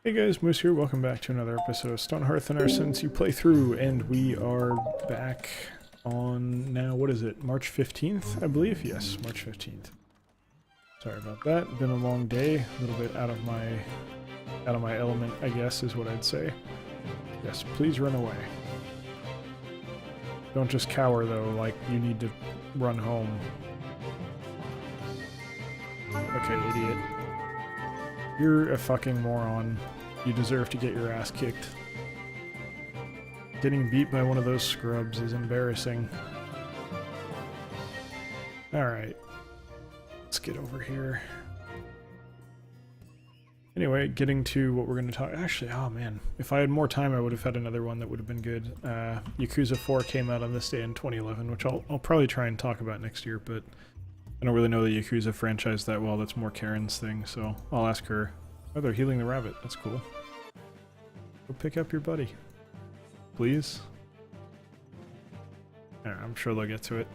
Hey guys, Moose here. Welcome back to another episode of Stonehearth and our Ascendancy playthrough, and we are back on now. What is it? March 15th, I believe. Yes, March 15th. Sorry about that. Been a long day. A little bit out of my element, I guess, is what I'd say. Yes, please run away. Don't just cower though. Like you need to run home. Okay, idiot. You're a fucking moron. You deserve to get your ass kicked. Getting beat by one of those scrubs is embarrassing. Alright. Let's get over here. Anyway, getting to what we're going to talk... Actually, oh man. If I had more time, I would have had another one that would have been good. Yakuza 4 came out on this day in 2011, which I'll probably try and talk about next year, but I don't really know the Yakuza franchise that well. That's more Karen's thing, so I'll ask her. Oh, they're healing the rabbit. That's cool. Go pick up your buddy. Please? Alright, I'm sure they'll get to it.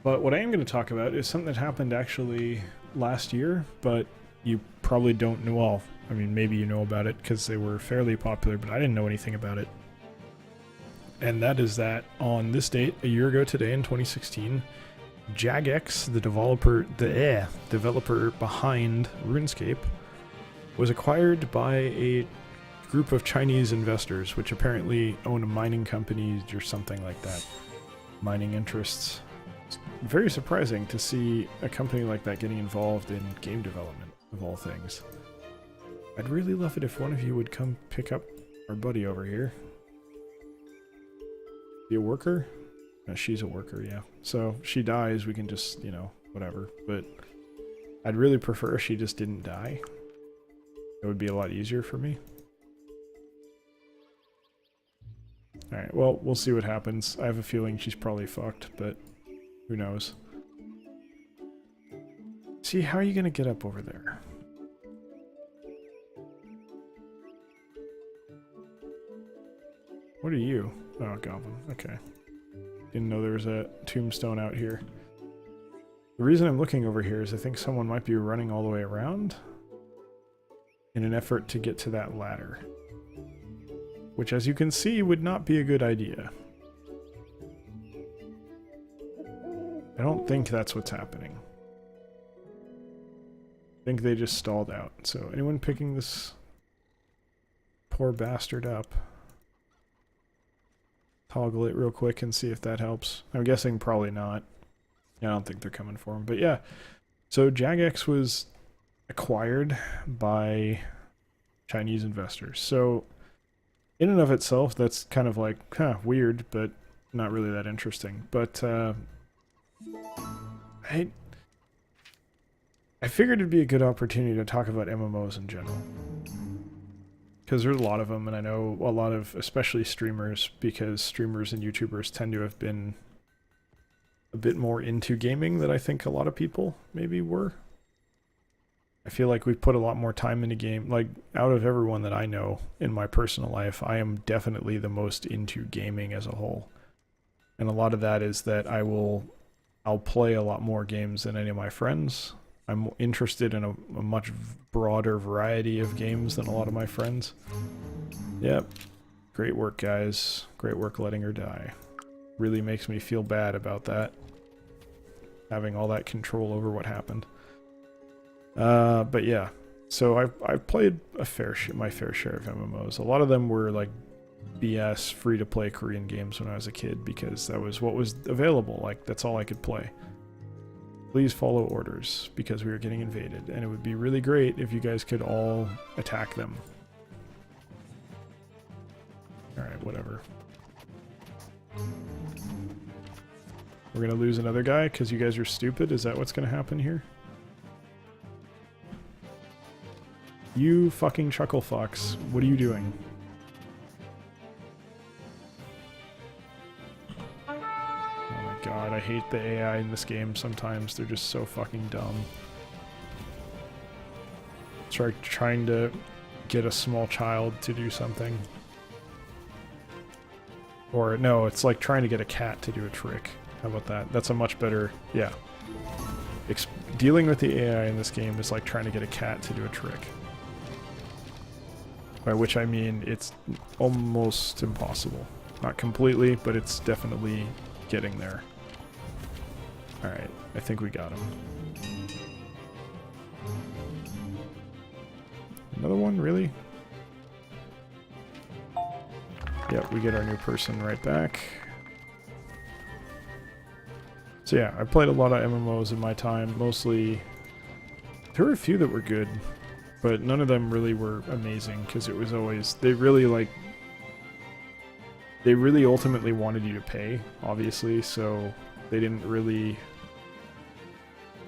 But what I am going to talk about is something that happened actually last year, but you probably don't know. Well, I mean, maybe you know about it because they were fairly popular, but I didn't know anything about it. And that is that on this date, a year ago today in 2016, Jagex, the developer behind RuneScape, was acquired by a group of Chinese investors, which apparently own a mining company or something like that. Mining interests. It's very surprising to see a company like that getting involved in game development, of all things. I'd really love it if one of you would come pick up our buddy over here. Be a worker? No, she's a worker, yeah. So if she dies, we can just, you know, whatever. But I'd really prefer if she just didn't die. It would be a lot easier for me. Alright, well, we'll see what happens. I have a feeling she's probably fucked, but who knows. See, how are you gonna get up over there? What are you? Oh, goblin. Okay. Didn't know there was a tombstone out here. The reason I'm looking over here is I think someone might be running all the way around in an effort to get to that ladder. Which, as you can see, would not be a good idea. I don't think that's what's happening. I think they just stalled out. So, anyone picking this poor bastard up? Toggle it real quick and see if that helps. I'm guessing probably not. I don't think they're coming for him. But yeah, so Jagex was acquired by Chinese investors. So in and of itself, that's kind of like, weird, but not really that interesting. But I figured it'd be a good opportunity to talk about MMOs in general. Because there's a lot of them, and I know a lot of, especially streamers, because streamers and YouTubers tend to have been a bit more into gaming than I think a lot of people maybe were. I feel like we've put a lot more time into game. Like, out of everyone that I know in my personal life, I am definitely the most into gaming as a whole. And a lot of that is that I'll play a lot more games than any of my friends. I'm interested in a much broader variety of games than a lot of my friends. Yep. Great work, guys. Great work letting her die. Really makes me feel bad about that. Having all that control over what happened. But yeah. So I've played my fair share of MMOs. A lot of them were like BS free-to-play Korean games when I was a kid because that was what was available. Like, that's all I could play. Please follow orders, because we are getting invaded, and it would be really great if you guys could all attack them. Alright, whatever. We're gonna lose another guy because you guys are stupid? Is that what's gonna happen here? You fucking chuckle fox, what are you doing? God, I hate the AI in this game sometimes. They're just so fucking dumb. It's like trying to get a small child to do something. Or, no, it's like trying to get a cat to do a trick. How about that? That's a much better... Yeah. Dealing with the AI in this game is like trying to get a cat to do a trick. By which I mean it's almost impossible. Not completely, but it's definitely getting there. Alright, I think we got him. Another one, really? Yep, we get our new person right back. So yeah, I played a lot of MMOs in my time, mostly... There were a few that were good, but none of them really were amazing, because it was always... They really ultimately wanted you to pay, obviously, so they didn't really...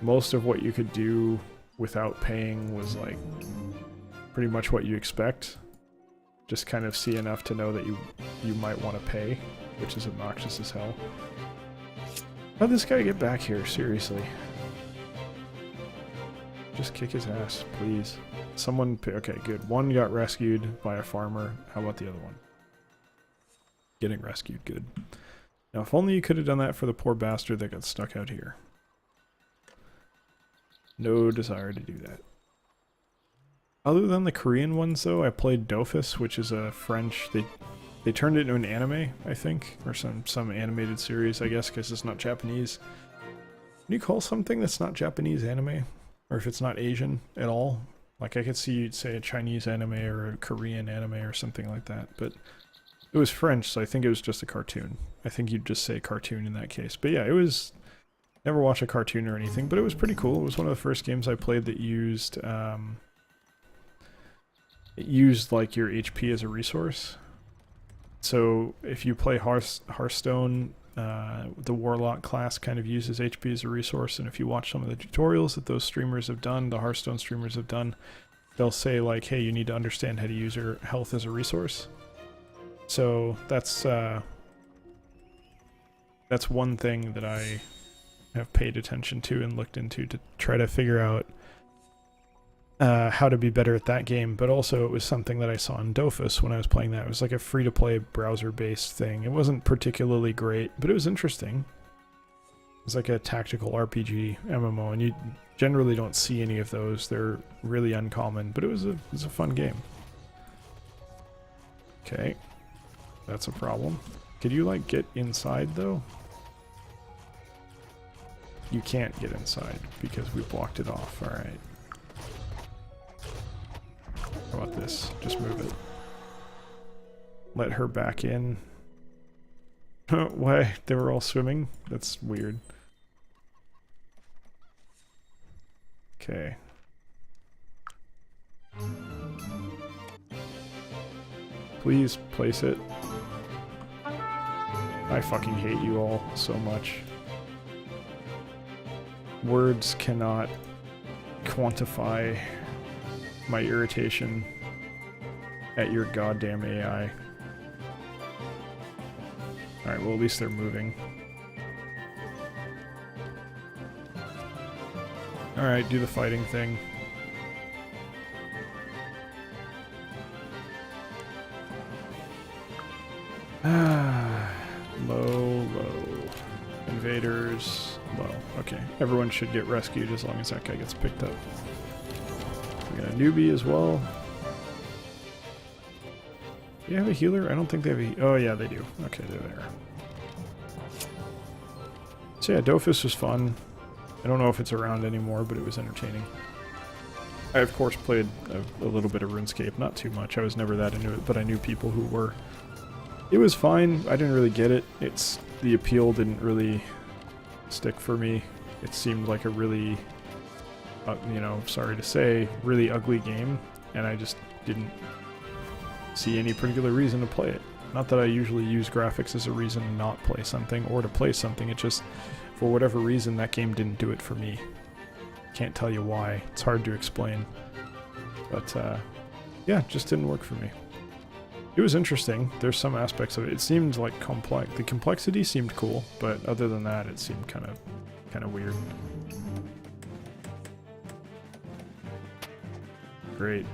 Most of what you could do without paying was like pretty much what you expect. Just kind of see enough to know that you might want to pay, which is obnoxious as hell. How'd this guy get back here? Seriously. Just kick his ass, please. Someone... Okay, good. One got rescued by a farmer. How about the other one? Getting rescued, good. Now, if only you could have done that for the poor bastard that got stuck out here. No desire to do that. Other than the Korean ones, though, I played Dofus, which is a French... They turned it into an anime, I think, or some animated series, I guess, because it's not Japanese. Can you call something that's not Japanese anime? Or if it's not Asian at all? Like, I could see you'd say a Chinese anime or a Korean anime or something like that, but it was French, so I think it was just a cartoon. I think you'd just say cartoon in that case. But yeah, it was... Never watched a cartoon or anything, but it was pretty cool. It was one of the first games I played that used... it used, like, your HP as a resource. So, if you play Hearthstone, the Warlock class kind of uses HP as a resource, and if you watch some of the tutorials that those streamers have done, the Hearthstone streamers have done, they'll say, like, hey, you need to understand how to use your health as a resource. So, that's one thing that I have paid attention to and looked into to try to figure out how to be better at that game, but also it was something that I saw in Dofus when I was playing that. It was like a free-to-play browser-based thing. It wasn't particularly great, but it was interesting. It was like a tactical RPG MMO, and you generally don't see any of those. They're really uncommon, but it was a fun game. Okay, that's a problem. Could you, like, get inside, though? You can't get inside because we blocked it off. Alright. How about this? Just move it. Let her back in. Why? They were all swimming? That's weird. Okay. Please place it. I fucking hate you all so much. Words cannot quantify my irritation at your goddamn AI. Alright, well at least they're moving. Alright, do the fighting thing. Low. Invaders, low. Okay, everyone should get rescued as long as that guy gets picked up. We got a newbie as well. Do you have a healer? I don't think they have a... Oh yeah, they do. Okay, they're there. So yeah, Dofus was fun. I don't know if it's around anymore, but it was entertaining. I of course played a little bit of RuneScape, not too much. I was never that into it, but I knew people who were. It was fine. I didn't really get it. The appeal didn't really stick for me. It seemed like a really, you know, sorry to say, really ugly game, and I just didn't see any particular reason to play it. Not that I usually use graphics as a reason to not play something or to play something. It just, for whatever reason, that game didn't do it for me. Can't tell you why. It's hard to explain. But, yeah, it just didn't work for me. It was interesting. There's some aspects of it. It seemed like complex. The complexity seemed cool, but other than that, it seemed kind of weird. Great.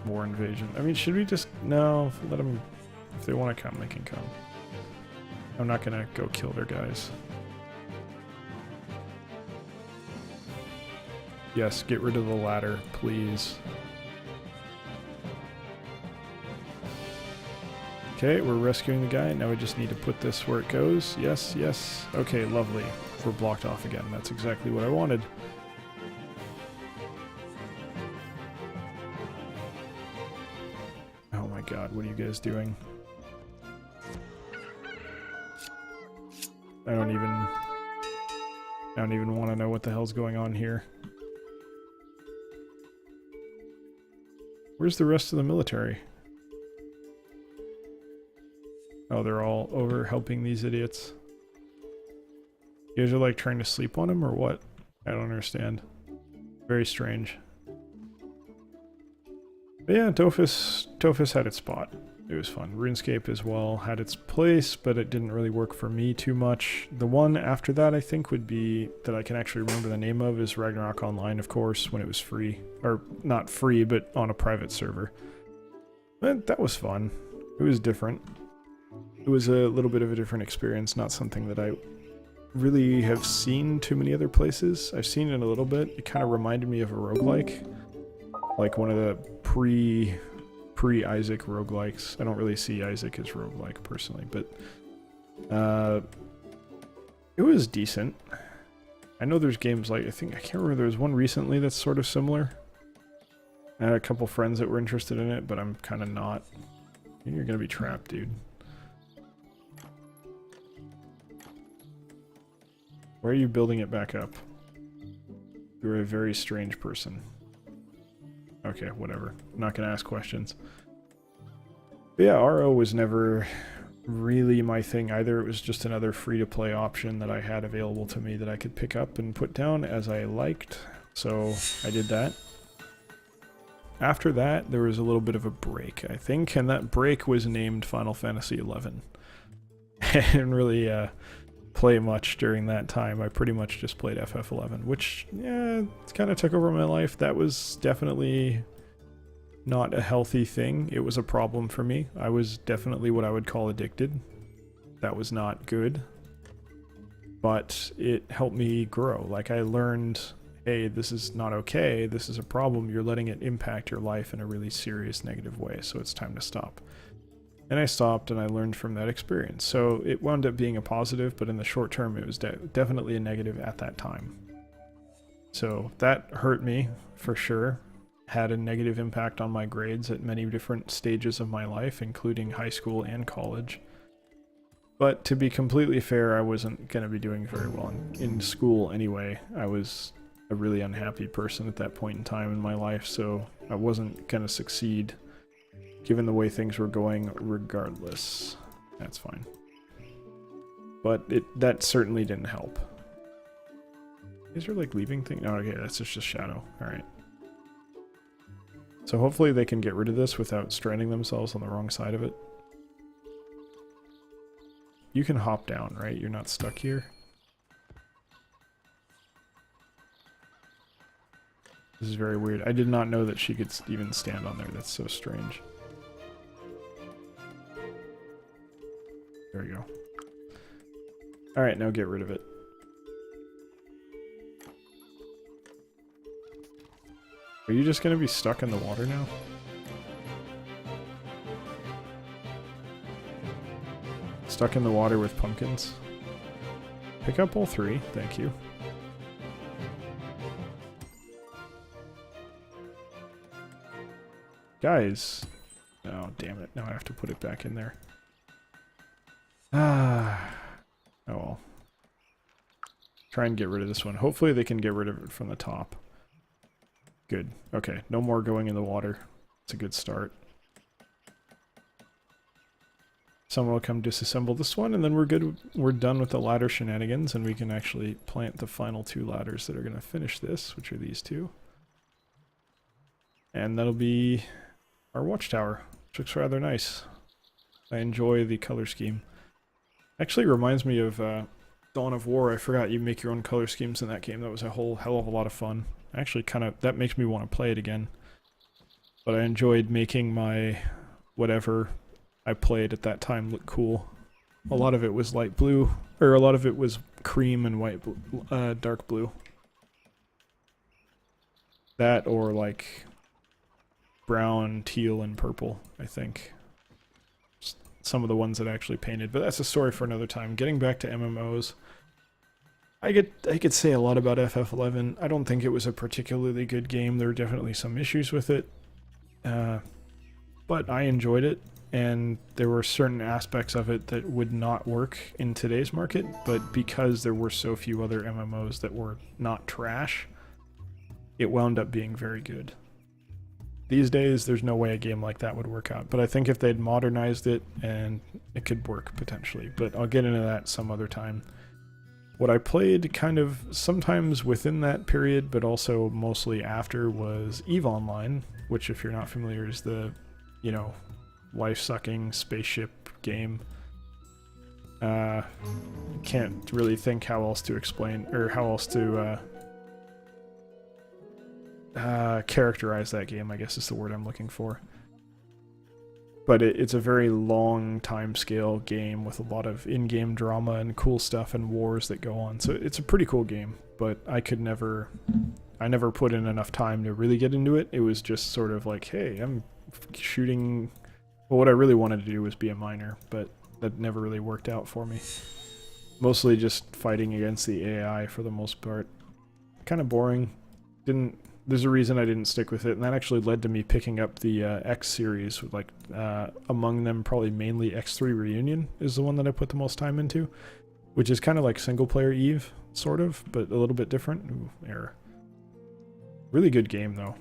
More invasion. I mean, should we just... No, let them... If they want to come, they can come. I'm not gonna go kill their guys. Yes, get rid of the ladder, please. Okay, we're rescuing the guy. Now we just need to put this where it goes. Yes, yes. Okay, lovely. We're blocked off again. That's exactly what I wanted. Oh my god, what are you guys doing? I don't even want to know what the hell's going on here. Where's the rest of the military? Oh, they're all over helping these idiots. You guys are like trying to sleep on him or what? I don't understand. Very strange. But yeah, Dofus had its spot. It was fun. RuneScape as well had its place, but it didn't really work for me too much. The one after that I think would be, that I can actually remember the name of, is Ragnarok Online, of course, when it was free. Or not free, but on a private server. But that was fun. It was different. It was a little bit of a different experience, not something that I really have seen too many other places. I've seen it a little bit. It kind of reminded me of a roguelike. Like one of the pre-Isaac roguelikes. I don't really see Isaac as roguelike personally, but it was decent. I know there's games like, I can't remember, there was one recently that's sort of similar. I had a couple friends that were interested in it, but I'm kind of not. You're gonna be trapped, dude. Why are you building it back up? You're a very strange person. Okay, whatever. I'm not gonna ask questions. But yeah, RO was never really my thing either. It was just another free-to-play option that I had available to me that I could pick up and put down as I liked. So I did that. After that, there was a little bit of a break, I think, and that break was named Final Fantasy XI. I didn't really play much during that time. I pretty much just played FF11, which, yeah, it kind of took over my life. That was definitely not a healthy thing. It was a problem for me. I was definitely what I would call addicted. That was not good. But it helped me grow. Like, I learned, hey, this is not okay. This is a problem. You're letting it impact your life in a really serious negative way, so it's time to stop. And I stopped, and I learned from that experience. So it wound up being a positive, but in the short term, it was definitely a negative at that time. So that hurt me, for sure. Had a negative impact on my grades at many different stages of my life, including high school and college. But to be completely fair, I wasn't going to be doing very well in school anyway. I was a really unhappy person at that point in time in my life, so I wasn't going to succeed given the way things were going regardless. That's fine. But that certainly didn't help. These are like leaving things? Oh, okay, that's just a shadow. Alright. So hopefully they can get rid of this without stranding themselves on the wrong side of it. You can hop down, right? You're not stuck here. This is very weird. I did not know that she could even stand on there. That's so strange. There we go. Alright, now get rid of it. Are you just gonna be stuck in the water now? Stuck in the water with pumpkins? Pick up all three, thank you. Guys! Oh, damn it. Now I have to put it back in there. Ah. Oh well. Try and get rid of this one. Hopefully they can get rid of it from the top. Good. Okay, no more going in the water. It's a good start. Someone will come disassemble this one, and then we're good. We're done with the ladder shenanigans, and we can actually plant the final two ladders that are going to finish this, which are these two. And that'll be our watchtower, which looks rather nice. I enjoy the color scheme. Actually reminds me of Dawn of War. I forgot you make your own color schemes in that game. That was a whole hell of a lot of fun. Actually, that makes me want to play it again. But I enjoyed making my whatever I played at that time look cool. A lot of it was light blue, or a lot of it was cream and white, dark blue. That or like brown, teal, and purple, I think. some of the ones that I actually painted, but that's a story for another time. Getting back to MMOs, I could say a lot about FF11. I don't think it was a particularly good game. There were definitely some issues with it, but I enjoyed it, and there were certain aspects of it that would not work in today's market, but because there were so few other MMOs that were not trash, it wound up being very good. These days, there's no way a game like that would work out, but I think if they'd modernized it, and it could work potentially, but I'll get into that some other time. What I played kind of sometimes within that period, but also mostly after, was EVE Online, which, if you're not familiar, is the, you know, life-sucking spaceship game. Can't really think how else to explain, or how else to characterize that game, I guess is the word I'm looking for. But it's a very long time scale game with a lot of in-game drama and cool stuff and wars that go on. So it's a pretty cool game, but I never put in enough time to really get into it. It was just sort of like, hey, I'm shooting. Well, what I really wanted to do was be a miner, but that never really worked out for me. Mostly just fighting against the AI for the most part. Kind of boring. There's a reason I didn't stick with it, and that actually led to me picking up the X series. Like among them, probably mainly X3 Reunion is the one that I put the most time into, which is kind of like single-player EVE, sort of, but a little bit different. Ooh, error. Really good game, though.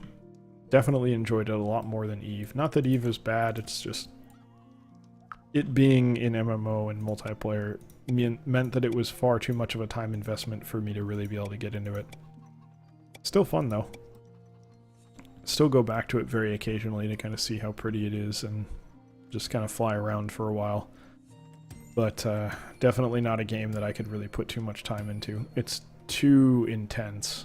Definitely enjoyed it a lot more than EVE. Not that EVE is bad, it's just it being in MMO and multiplayer meant that it was far too much of a time investment for me to really be able to get into it. Still fun, though. Still go back to it very occasionally to kind of see how pretty it is and just kind of fly around for a while. But definitely not a game that I could really put too much time into. It's too intense.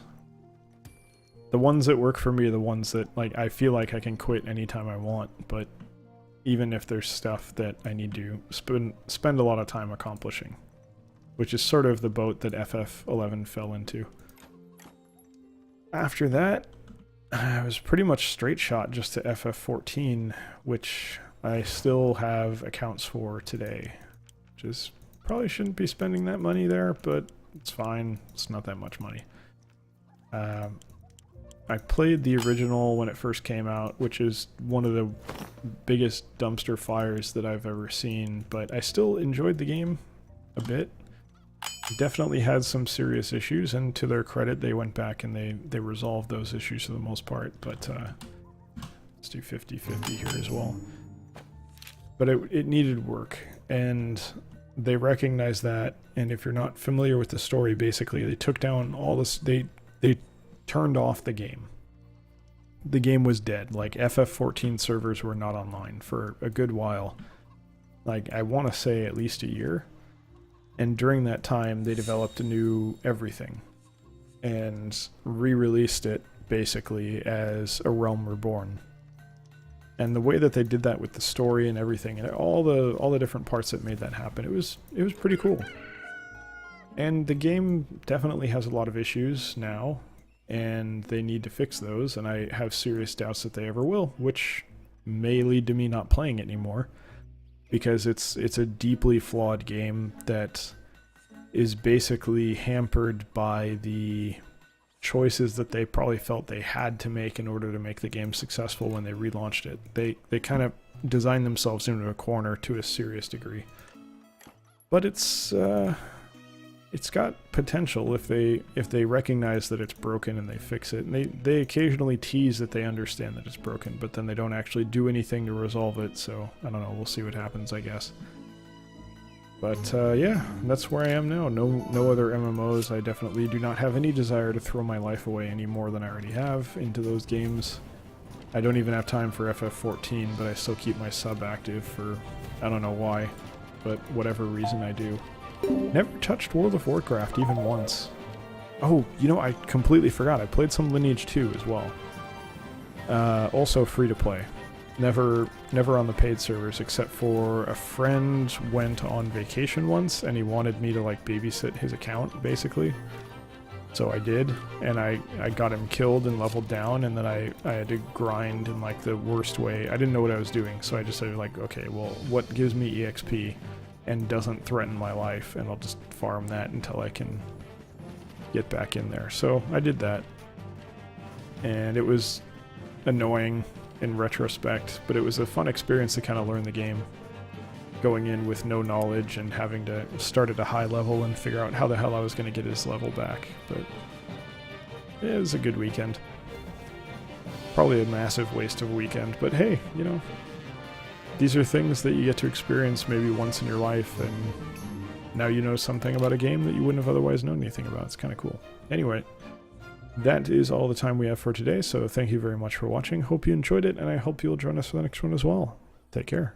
The ones that work for me are the ones that, like, I feel like I can quit anytime I want, but even if there's stuff that I need to spend a lot of time accomplishing, which is sort of the boat that FF11 fell into. After that, I was pretty much straight shot just to FF14, which I still have accounts for today. Which is, probably shouldn't be spending that money there, but it's fine. It's not that much money. I played the original when it first came out, which is one of the biggest dumpster fires that I've ever seen, but I still enjoyed the game a bit. Definitely had some serious issues, and to their credit, they went back and they resolved those issues for the most part, but let's do 50-50 here as well. But it needed work, and they recognized that, and if you're not familiar with the story, basically, they took down all this, they turned off the game. The game was dead. Like, FF14 servers were not online for a good while. Like, I want to say at least a year. And during that time, they developed a new everything and re-released it basically as A Realm Reborn. And the way that they did that with the story and everything, and all the different parts that made that happen, it was pretty cool. And the game definitely has a lot of issues now, and they need to fix those, and I have serious doubts that they ever will, which may lead to me not playing it anymore. Because it's a deeply flawed game that is basically hampered by the choices that they probably felt they had to make in order to make the game successful when they relaunched it. They kind of designed themselves into a corner to a serious degree. But it's got potential if they recognize that it's broken and they fix it. And they occasionally tease that they understand that it's broken, but then they don't actually do anything to resolve it, so I don't know, we'll see what happens, I guess. But yeah, that's where I am now. No other MMOs. I definitely do not have any desire to throw my life away any more than I already have into those games. I don't even have time for FF14, but I still keep my sub active for, I don't know why, but whatever reason I do. Never touched World of Warcraft even once. Oh, you know, I completely forgot. I played some Lineage 2 as well. Also free to play. Never on the paid servers, except for a friend went on vacation once and he wanted me to like babysit his account, basically. So I did, and I got him killed and leveled down, and then I had to grind in like the worst way. I didn't know what I was doing, so I just said like, okay, well, what gives me EXP and doesn't threaten my life, and I'll just farm that until I can get back in there. So I did that, and it was annoying in retrospect, but it was a fun experience to kind of learn the game. Going in with no knowledge and having to start at a high level and figure out how the hell I was going to get his level back. But it was a good weekend. Probably a massive waste of a weekend, but hey, you know, these are things that you get to experience maybe once in your life, and now you know something about a game that you wouldn't have otherwise known anything about. It's kind of cool. Anyway, that is all the time we have for today, so thank you very much for watching. Hope you enjoyed it, and I hope you'll join us for the next one as well. Take care.